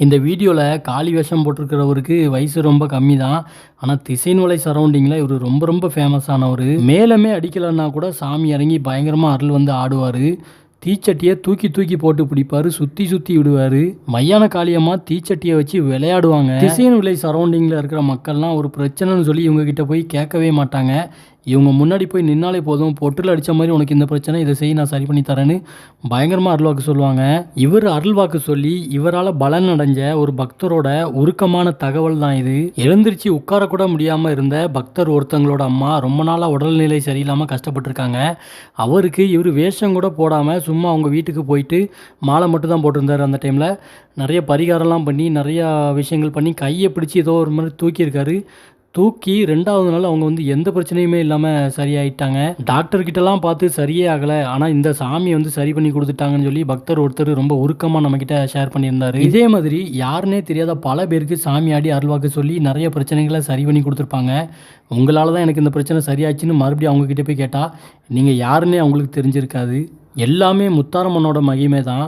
இந்த வீடியோவில் காளி வேஷம் போட்டிருக்கிறவருக்கு வயசு ரொம்ப கம்மி தான். ஆனால் திசைன்மலை சரௌண்டிங்கில் இவர் ரொம்ப ரொம்ப ஃபேமஸானவர். மேலமே அடிக்கலைன்னா கூட சாமி இறங்கி பயங்கரமாக அருள் வந்து ஆடுவார். தீச்சட்டியை தூக்கி தூக்கி போட்டு பிடிப்பார், சுற்றி சுற்றி விடுவார். மையான காளியம்மா தீச்சட்டியை வச்சு விளையாடுவாங்க. திசைன்மலை சரௌண்டிங்கில் இருக்கிற மக்கள்லாம் ஒரு பிரச்சனைன்னு சொல்லி இவங்ககிட்ட போய் கேட்கவே மாட்டாங்க. இவங்க முன்னாடி போய் நின்னாலே போதும், பொட்டில் அடித்த மாதிரி உனக்கு இந்த பிரச்சனை, இதை செய், நான் சரி பண்ணி தரேன்னு பயங்கரமாக அருள்வாக்கு சொல்லுவாங்க. இவர் அருள்வாக்கு சொல்லி இவரால் பலன் அடைஞ்ச ஒரு பக்தரோட உருக்கமான தகவல் தான் இது. எழுந்திருச்சு உட்காரக்கூட முடியாமல் இருந்த பக்தர் ஒருத்தங்களோட அம்மா ரொம்ப நாளாக உடல்நிலை சரியில்லாமல் கஷ்டப்பட்டுருக்காங்க. அவருக்கு இவர் வேஷம் கூட போடாமல் சும்மா அவங்க வீட்டுக்கு போயிட்டு மாலை மட்டும் தான் போட்டிருந்தார். அந்த டைமில் நிறைய பரிகாரம்லாம் பண்ணி நிறையா விஷயங்கள் பண்ணி கையை பிடிச்சி ஏதோ ஒரு மாதிரி தூக்கியிருக்காரு. தூக்கி 2வது நாள் அவங்க வந்து எந்த பிரச்சனையுமே இல்லாமல் சரியாயிட்டாங்க. டாக்டர்கிட்டலாம் பார்த்து சரியே ஆகலை, ஆனால் இந்த சாமி வந்து சரி பண்ணி கொடுத்துட்டாங்கன்னு சொல்லி பக்தர் ஒருத்தர் ரொம்ப உருக்கமாக நம்மக்கிட்ட ஷேர் பண்ணியிருந்தார். இதே மாதிரி யாருன்னே தெரியாத பல பேருக்கு சாமி ஆடி அருள்வாக்கு சொல்லி நிறைய பிரச்சனைகளை சரி பண்ணி கொடுத்துருப்பாங்க. உங்களால் தான் எனக்கு இந்த பிரச்சனை சரியாச்சுன்னு மறுபடியும் அவங்கக்கிட்ட போய் கேட்டால் நீங்கள் யாருன்னே அவங்களுக்கு தெரிஞ்சிருக்காது. எல்லாமே முத்தாரம்மனோட மகிமை தான்.